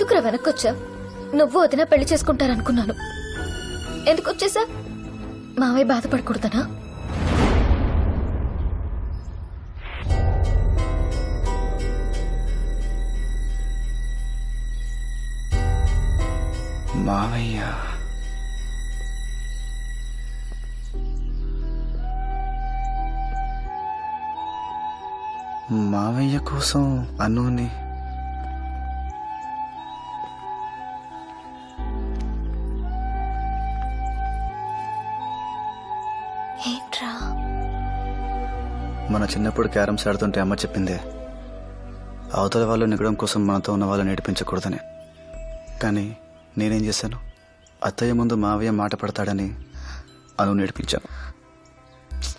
ఎందుకురా వెనక్కొచ్చా? నువ్వు వదిన పెళ్లి చేసుకుంటారనుకున్నాను. ఎందుకు వచ్చేసా? మావయ్య బాధపడకూడదనా? మావయ్య మావయ్య కోసం అనుని ఏంట్రా? మన చిన్నప్పుడు క్యారమ్స్ ఆడుతుంటే అమ్మ చెప్పిందే, అవతల వాళ్ళు నెగ్గడం కోసం మనతో ఉన్న వాళ్ళు నేర్పించకూడదని. కానీ నేనేం చేశాను? అత్తయ్య ముందు మావయ్య మాట పడతాడని అను నేర్పించాను.